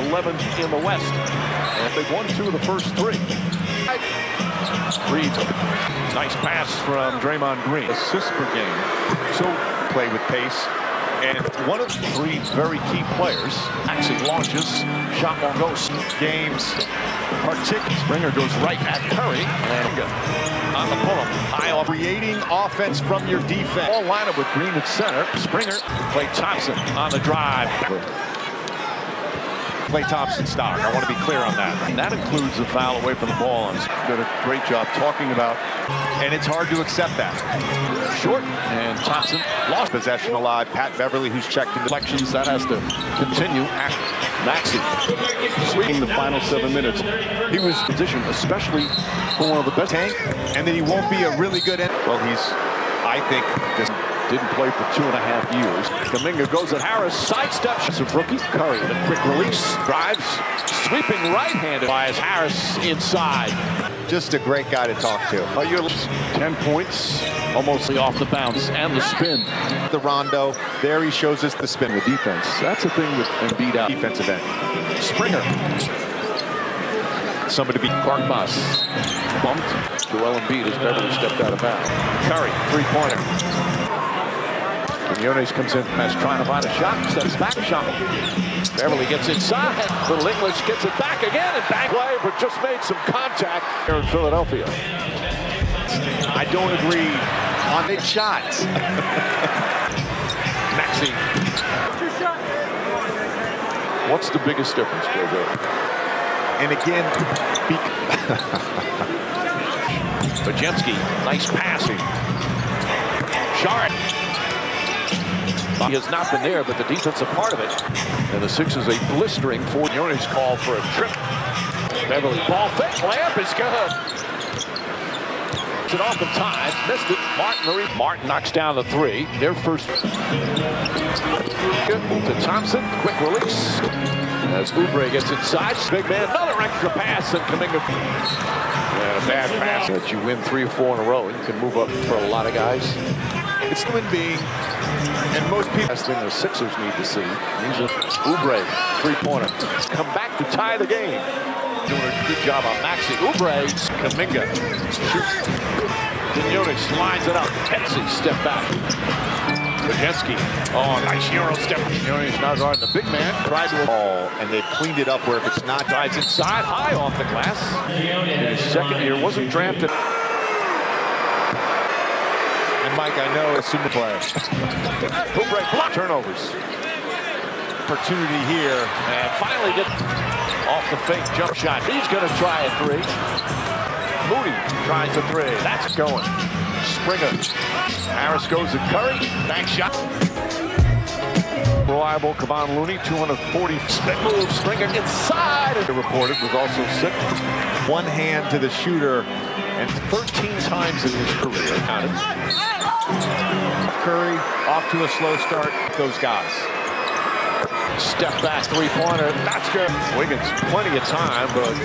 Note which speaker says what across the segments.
Speaker 1: 11th in the West. And they've won 2 of the first 3. Reed, nice pass from Draymond Green. Assists per game. So play with pace. And one of the 3 very key players actually launches. Shot won't go. Games. Springer goes right at Curry. And on the pull-up. High off. Creating offense from your defense. All lineup with Green at center. Springer. Klay Thompson on the drive. Klay Thompson stock. I want to be clear on that. And that includes a foul away from the ball. And he's done a great job talking about. And it's hard to accept that. Short. And Thompson lost possession alive. Pat Beverly, who's checked in deflections. That has to continue. Maxey sweeping the final 7 minutes. He was positioned, especially for one of the best. And then he won't be a really good end. Well, he's, I think, this didn't play for 2.5 years. Kuminga goes at Harris, sidesteps. Of rookie Curry, the quick release, drives, sweeping right-handed by Harris inside. Just a great guy to talk to. 10 points, almost off the bounce and the spin. The Rondo, there he shows us the spin. The defense, that's the thing with Embiid out. Defensive end. Springer. Somebody beat Korkmaz. Bumped. Joel Embiid as Beverly stepped out of bounds. Curry, 3-pointer. Quinones comes in as trying to find a shot, steps back, shot. Beverly gets inside. Little English gets it back again and back play, but just made some contact here in Philadelphia. I don't agree on big shots. Maxey. What's the biggest difference, JJ? And again, Bajensky, nice passing. Sharp. He has not been there, but the defensive part of it. And the Sixers a blistering 4. Quinones called for a trip. Beverly ball fake. Layup is good. It off the time. Missed it. Martin knocks down the 3. Their first. To Thompson. Quick release. As Oubre gets inside. Big man. Another extra pass. And Kuminga. And a bad pass. That you win 3 or 4 in a row. You can move up for a lot of guys. It's human being. And most people, that's the thing the Sixers need to see. He's a Oubre 3-pointer. Come back to tie the game. Doing a good job on Maxey. Oubre, Kuminga shoots. Quinones lines it up. Pepsi step back. Bajensky. Oh, nice Euro step. Quinones now guarding the big man. Tried to ball, and they've cleaned it up where if it's not, dives inside, high off the glass. In his second year, wasn't drafted. And Mike, I know as soon to play. Oubre block turnovers. Opportunity here, and finally get off the fake jump shot. He's going to try a 3. Moody tries a 3. That's going. Springer. Harris goes to Curry. Back shot. Reliable. Kevon Looney, 240. Spin move. Springer inside. The reported was also sick. One hand to the shooter, and 13 times in his career. Counted. Curry off to a slow start. Those guys. Step back 3-pointer. That's good. Wiggins, plenty of time, but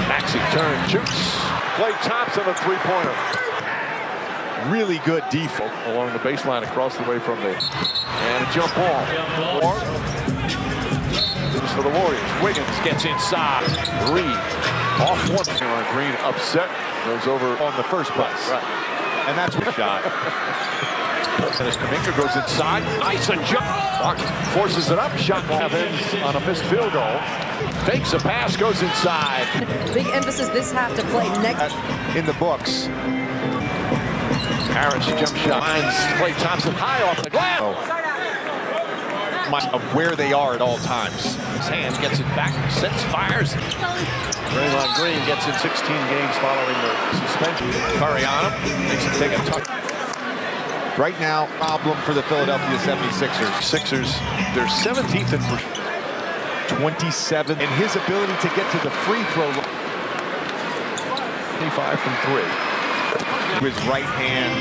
Speaker 1: Maxey turns, shoots. Klay Thompson, a 3-pointer. Really good defense along the baseline across the way from the. And a jump ball. This for the Warriors. Wiggins gets inside. Reed off one. Green upset. Goes over on the first pass. Right. And that's what shot. And as Kuminga goes inside, nice and jump. Martin forces it up. Shot ends on a missed field goal. Fakes a pass, goes inside.
Speaker 2: Big emphasis this half to play next.
Speaker 1: In the books. Harris jump shot. Finds Klay Thompson high off the glass. Of where they are at all times. His hand gets it back, sets, fires. Draymond Green gets in 16 games following the suspension. Curry on him, makes him take a touch. Right now, problem for the Philadelphia 76ers. Sixers, they're 17th in 27. And his ability to get to the free throw line. 25 from 3. His right hand,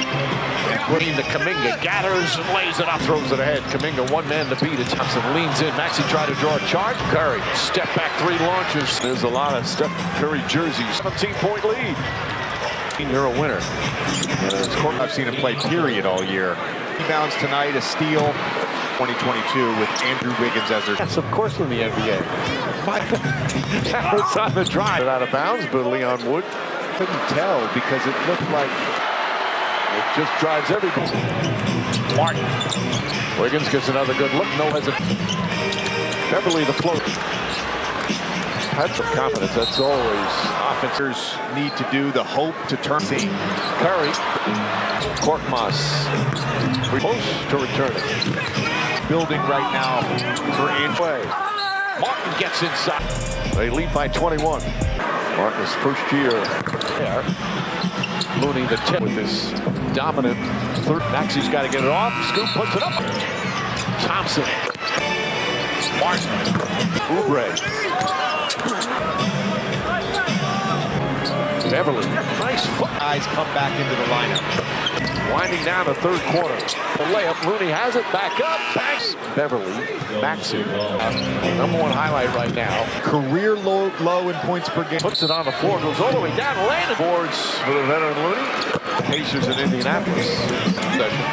Speaker 1: and putting the Kuminga, gathers and lays it up, throws it ahead. Kuminga, one man to beat it. Thompson leans in. Maxey tried to draw a charge. Curry, step back 3 launches. There's a lot of Steph Curry jerseys. 17-point lead. You're a winner. I've seen him play period all year. Rebounds tonight, a steal. 2022 with Andrew Wiggins as their...
Speaker 3: Yes, of course, in the NBA.
Speaker 1: That was on the drive.
Speaker 3: Out of bounds, but Leon Wood
Speaker 1: Couldn't tell because it looked like
Speaker 3: it just drives everybody. Martin. Wiggins gets another good look. No hesitation. Beverly the float. Had some confidence. That's always
Speaker 1: offenses need to do. The hope to turn.
Speaker 3: Curry. Korkmaz. Close to returning.
Speaker 1: Building right now for Andrew.
Speaker 3: Martin gets inside. They lead by 21. Martin's first year there. Looney the tip with this dominant third. Maxi's got to get it off. Scoop puts it up. Thompson. Martin. Oubre. Beverly. Nice foot.
Speaker 1: Guys come back into the lineup.
Speaker 3: Winding down the third quarter. The layup. Looney has it. Back up. Banks. Beverly. Maxi. Number one highlight right now.
Speaker 1: Career low in points per game.
Speaker 3: Puts it on the floor. Goes all the way down. Landed. Boards for the veteran Looney. Pacers in Indianapolis.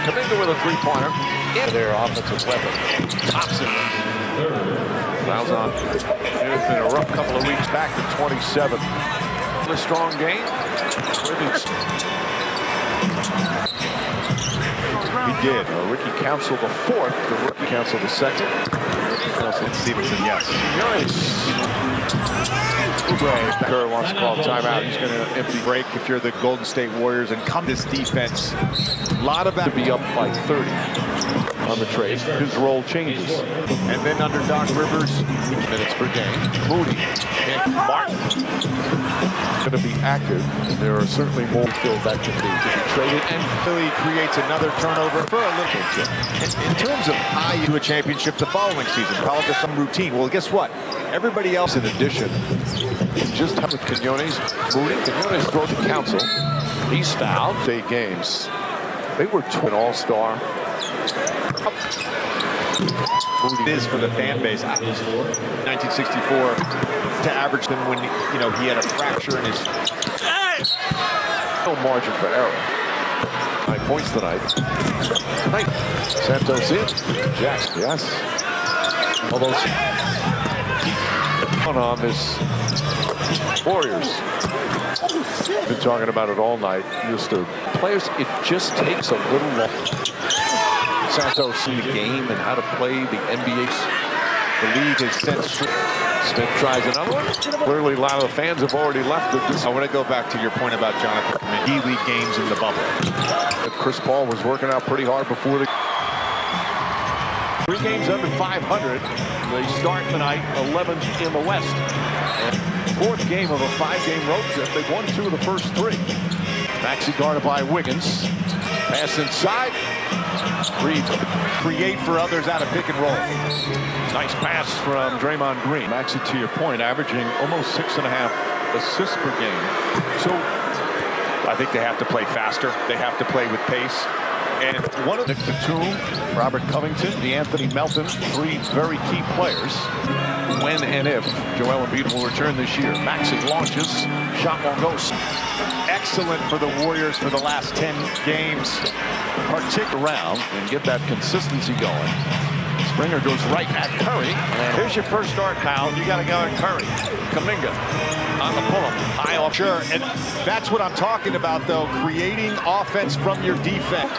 Speaker 3: Kaminga with a three-pointer. In their offensive weapon. Thompson. Fouls on. It's been a rough couple of weeks. Back to 27. A strong game.
Speaker 1: He did.
Speaker 3: Ricky Council the fourth. The rookie Council the second.
Speaker 1: Stevenson, yes.
Speaker 3: Oubre. Kerr wants to call timeout.
Speaker 1: He's going to empty break if you're the Golden State Warriors and come this defense. A lot of that
Speaker 3: To be up by 30 on the trade. His role changes.
Speaker 1: And then under Doc Rivers,
Speaker 3: Minutes per game. Moody. And Martin. Going to be active. There are certainly more field that can be traded.
Speaker 1: and Philly creates another turnover for a little bit. In terms of high to a championship the following season, probably some routine. Well, guess what? Everybody else,
Speaker 3: In addition, just with Quinones, Moody. Quinones throws to Council. He's fouled. 8 games. They were an all-star.
Speaker 1: it is for the fan base. 1964 to average them when he had a fracture in his.
Speaker 3: No margin for error. 9 points tonight. Santos in. Jackson, yes. Although on this Warriors. Been talking about it all night. Just the players, it just takes a little long. Santos see the game and how to play the NBA.
Speaker 1: The league has since.
Speaker 3: Smith tries another one. Clearly, a lot of the fans have already left it.
Speaker 1: I want to go back to your point about Jonathan. D-League games in the bubble.
Speaker 3: Chris Paul was working out pretty hard before the 3 games under 500. They start tonight 11th in the West. And 4th game of a 5-game road trip. They've won 2 of the first 3. Maxi guarded by Wiggins. Pass inside. Reed.
Speaker 1: Create for others out of pick and roll.
Speaker 3: Nice pass from Draymond Green.
Speaker 1: Maxi, to your point, averaging almost 6.5 assists per game. So I think they have to play faster. They have to play with pace. And one of
Speaker 3: Nick Batum, Robert Covington, DeAnthony Melton, 3 very key players. When and if Joel Embiid will return this year. Maxi launches, shot won't go.
Speaker 1: excellent for the Warriors for the last 10 games.
Speaker 3: Partick around and get that consistency going. Springer goes right at Curry. And here's your first start, pal. You got to go at Curry. Kuminga on the pull-up. High off.
Speaker 1: Sure, and that's what I'm talking about, though. Creating offense from your defense.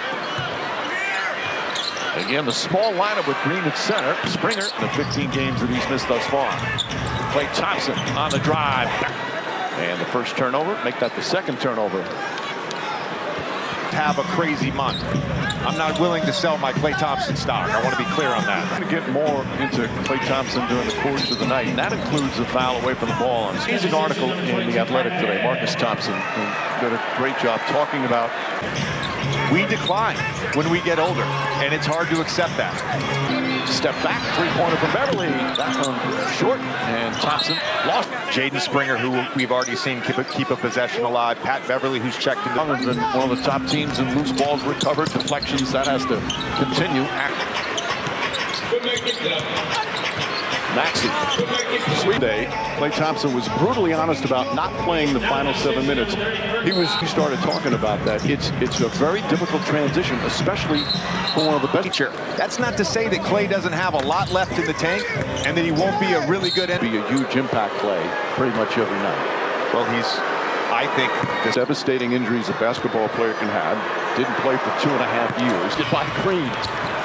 Speaker 3: Again, the small lineup with Green at center. Springer, the 15 games that he's missed thus far. Klay Thompson on the drive. And the first turnover. Make that the second turnover.
Speaker 1: Have a crazy month. I'm not willing to sell my Klay Thompson stock. I want to be clear on that.
Speaker 3: I'm going to get more into Klay Thompson during the course of the night. And that includes a foul away from the ball. And here's an article in The Athletic today. Marcus Thompson did a great job talking about
Speaker 1: we decline when we get older, and it's hard to accept that.
Speaker 3: Step back, 3-pointer from Beverly. That one short, and Thompson lost.
Speaker 1: Jaden Springer, who we've already seen keep a possession alive. Pat Beverly, who's checked into.
Speaker 3: Has been one of the top teams in loose balls recovered, deflections. That has to continue. Maxey. Sweet day.
Speaker 4: Klay Thompson was brutally honest about not playing the final 7 minutes. He started talking about that. It's a very difficult transition, especially for one of the best.
Speaker 1: That's not to say that Klay doesn't have a lot left in the tank and that he won't be a really good end.
Speaker 4: Be a huge impact play pretty much every night.
Speaker 1: Well, I think,
Speaker 4: the devastating injuries a basketball player can have. Didn't play for 2.5 years.
Speaker 3: Get by Green.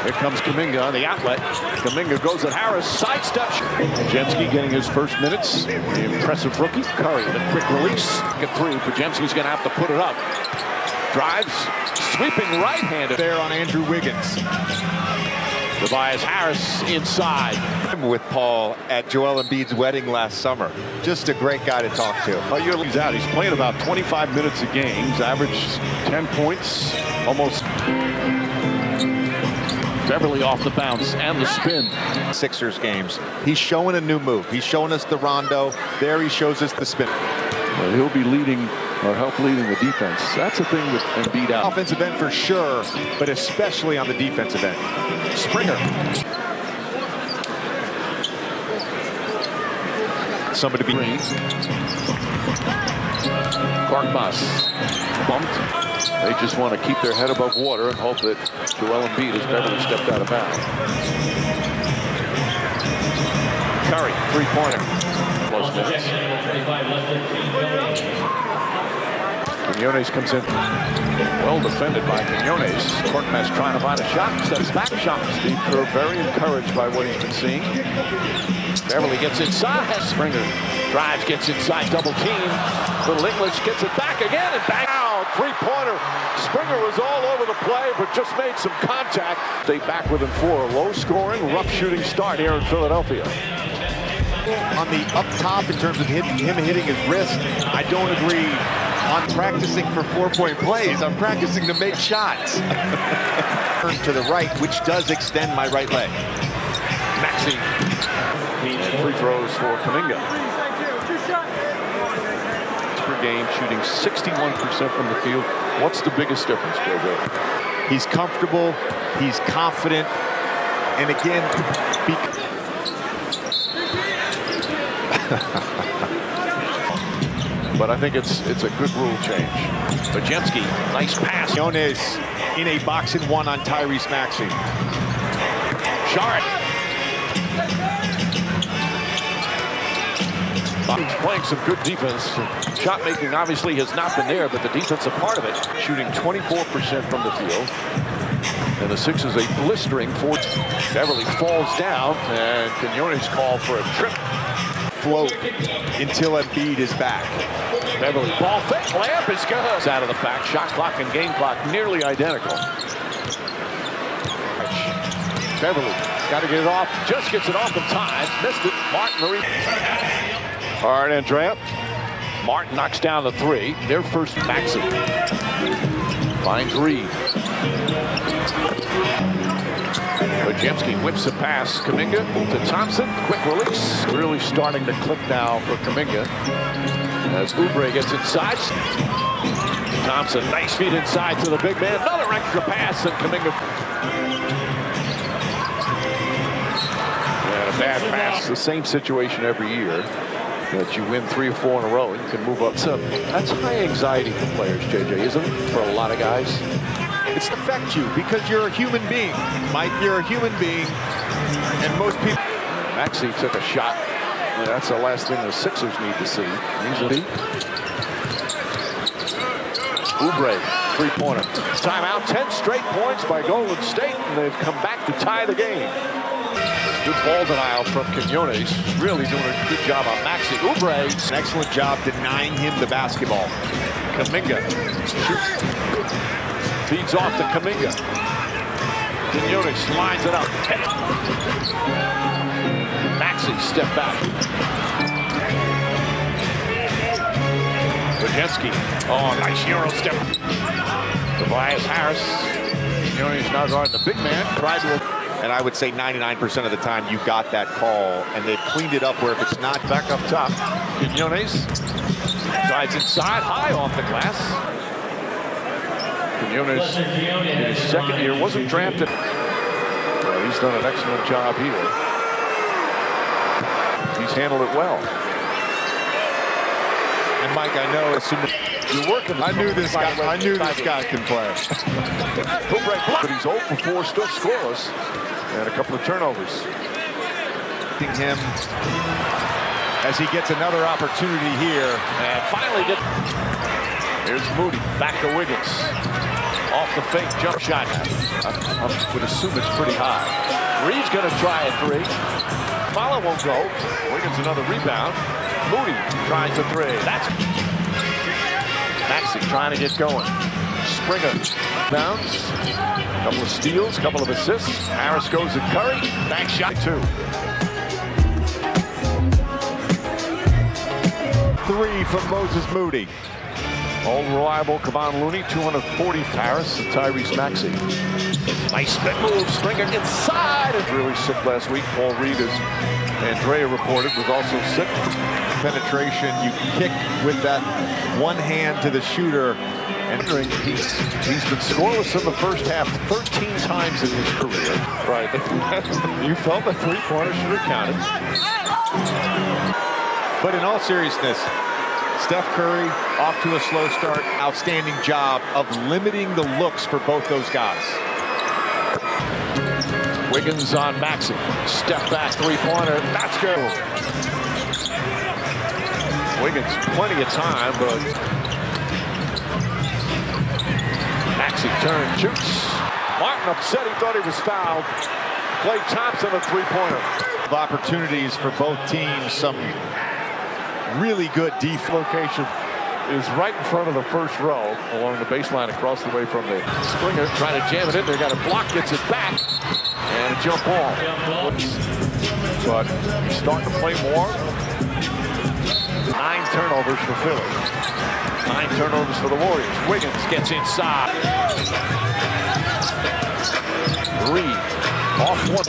Speaker 3: Here comes Kuminga on the outlet. Kuminga goes at Harris, sidestep.
Speaker 4: Podziemski getting his first minutes. The impressive rookie.
Speaker 3: Curry, the quick release. Get through. Podziemski's going to have to put it up. Drives, sweeping right-handed
Speaker 1: there on Andrew Wiggins.
Speaker 3: Tobias Harris inside.
Speaker 1: With Paul at Joel Embiid's wedding last summer. Just a great guy to talk to.
Speaker 4: He's out. He's playing about 25 minutes a game. He's averaged 10 points, almost.
Speaker 3: Beverly off the bounce and the spin.
Speaker 1: Sixers games. He's showing a new move. He's showing us the rondo. There he shows us the spin.
Speaker 4: Well, he'll be leading or help leading the defense. That's the thing with Embiid out.
Speaker 1: Offensive end for sure, but especially on the defensive end. Springer. Somebody to be
Speaker 3: Korkmaz bumped.
Speaker 4: They just want to keep their head above water and hope that Joel Embiid has Beverly stepped out of bounds.
Speaker 3: Curry, three-pointer. Close minutes.
Speaker 4: Quinones comes in.
Speaker 3: Well defended by Quinones. Korkmaz trying to find a shot. Steps back, shot.
Speaker 4: Steve Kerr very encouraged by what he's been seeing.
Speaker 3: Beverly gets inside. Springer drives, gets inside, double team. Little English gets it back again and back out. Three-pointer. Springer was all over the play, but just made some contact.
Speaker 4: Stay back within 4. A low-scoring, rough shooting start here in Philadelphia.
Speaker 1: On the up top in terms of him hitting his wrist, I don't agree. I'm practicing for 4-point plays. I'm practicing to make shots. Turn to the right, which does extend my right leg.
Speaker 3: Maxey.
Speaker 4: And free throws for Kuminga. Per game, shooting 61% from the field. What's the biggest difference, JJ?
Speaker 1: He's comfortable. He's confident. And again,
Speaker 4: but I think it's a good rule change.
Speaker 3: Podziemski, nice pass.
Speaker 1: Quinones in a box and one on Tyrese Maxey.
Speaker 3: Sharp. He's playing some good defense. Shot making obviously has not been there, but the defensive part of it.
Speaker 4: Shooting 24% from the field. And the Sixers a blistering 4.
Speaker 3: Beverly falls down, and Quinones called for a trip.
Speaker 1: Float until Embiid is back.
Speaker 3: Beverly ball fake, layup is good. It's out of the back. Shot clock and game clock nearly identical. Beverly got to get it off. Just gets it off in time. Missed it. Martin.
Speaker 4: All right, Andrea.
Speaker 3: Martin knocks down the 3. Their first. Maxey finds Reed. Podziemski whips a pass. Kuminga to Thompson. Quick release.
Speaker 4: Really starting to click now for Kuminga.
Speaker 3: As Oubre gets inside. Thompson, nice feet inside to the big man. Another extra pass, and Kuminga.
Speaker 4: And a bad pass. It's the same situation every year. That you win 3 or 4 in a row, and you can move up. So that's high anxiety for players, JJ, isn't it? For a lot of guys.
Speaker 1: It's affect you because you're a human being. Mike, you're a human being. And most people.
Speaker 4: Maxey took a shot. Yeah, that's the last thing the Sixers need to see. Usually.
Speaker 3: Oubre, three-pointer. Timeout, 10 straight points by Golden State, and they've come back to tie the game. Good ball denial from Quinones. Really doing a good job on Maxey. Oubre,
Speaker 1: an excellent job denying him the basketball.
Speaker 3: Kuminga shoots. Feeds off to Kuminga. Quinones lines it up. Maxey step back. Podziemski. Oh, nice Euro step. Tobias Harris. Quinones now guarding the big man. Tried to.
Speaker 1: And I would say 99% of the time you got that call, and they've cleaned it up where if it's not back up top.
Speaker 3: Quinones drives inside, high off the glass.
Speaker 4: Quinones in his second year wasn't drafted. Well, he's done an excellent job here.
Speaker 3: handled it well.
Speaker 1: And Mike, I know as soon as
Speaker 3: You're working.
Speaker 1: I knew this guy can play.
Speaker 3: Hook right block, but he's 0 for 4, still scoreless, and a couple of turnovers.
Speaker 1: Him as he gets another opportunity here.
Speaker 3: And finally here's Moody, back to Wiggins. Off the fake jump shot. I would assume it's pretty high. Reed's going to try a 3. Follow won't go. Wiggins another rebound. Moody trying for 3. That's Maxey trying to get going. Springer bounce. Couple of steals, couple of assists. Harris goes to Curry. Back shot 2.
Speaker 1: 3 from Moses Moody.
Speaker 3: Old reliable Kevon Looney, 240. Harris and Tyrese Maxey. Nice spin move. Springer inside. And really sick last week. Paul Reed, as Andrea reported, was also sick.
Speaker 1: Penetration, you kick with that one hand to the shooter.
Speaker 3: And he's been scoreless in the first half 13 times in his career. Right. You felt the three-pointer should have counted.
Speaker 1: But in all seriousness, Steph Curry off to a slow start. Outstanding job of limiting the looks for both those guys.
Speaker 3: Wiggins on Maxey. Step back three-pointer. That's good. Wiggins plenty of time, but Maxey turns, shoots. Martin upset. He thought he was fouled. Klay Thompson a three-pointer.
Speaker 1: Opportunities for both teams. Some really good defense.
Speaker 3: Location is right in front of the first row along the baseline across the way from the Springer trying to jam it in there. Got a block, gets it back, and a jump ball. But he's starting to play more. 9 turnovers for Philly. 9 turnovers for the Warriors. Wiggins gets inside. Reed off one.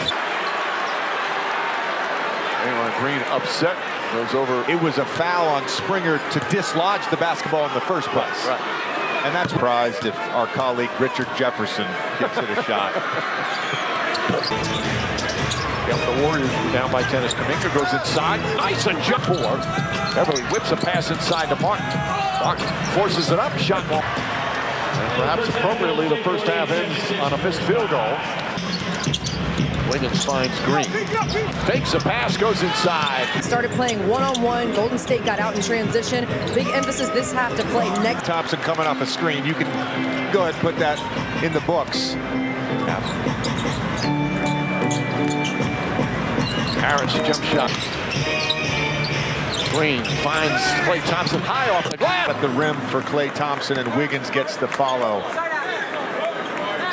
Speaker 3: Aaron Green upset. Goes over.
Speaker 1: It was a foul on Springer to dislodge the basketball in the first place.
Speaker 3: Right.
Speaker 1: And that's surprised if our colleague Richard Jefferson gives it a shot.
Speaker 3: Yep, the Warriors were down by 10 as Kuminga goes inside. Nice and jump ball. Beverly whips a pass inside to Martin. Martin forces it up. Shot ball. And perhaps appropriately, the first half ends on a missed field goal. Wiggins finds Green. Fakes a pass, goes inside.
Speaker 2: Started playing one-on-one. Golden State got out in transition. Big emphasis this half to play next.
Speaker 1: Thompson coming off a screen. You can go ahead and put that in the books.
Speaker 3: Harris jump shot. Green finds Klay Thompson high off the glass.
Speaker 1: At the rim for Klay Thompson, and Wiggins gets the follow.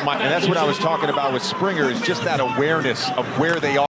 Speaker 1: And that's what I was talking about with Springer, is just that awareness of where they are.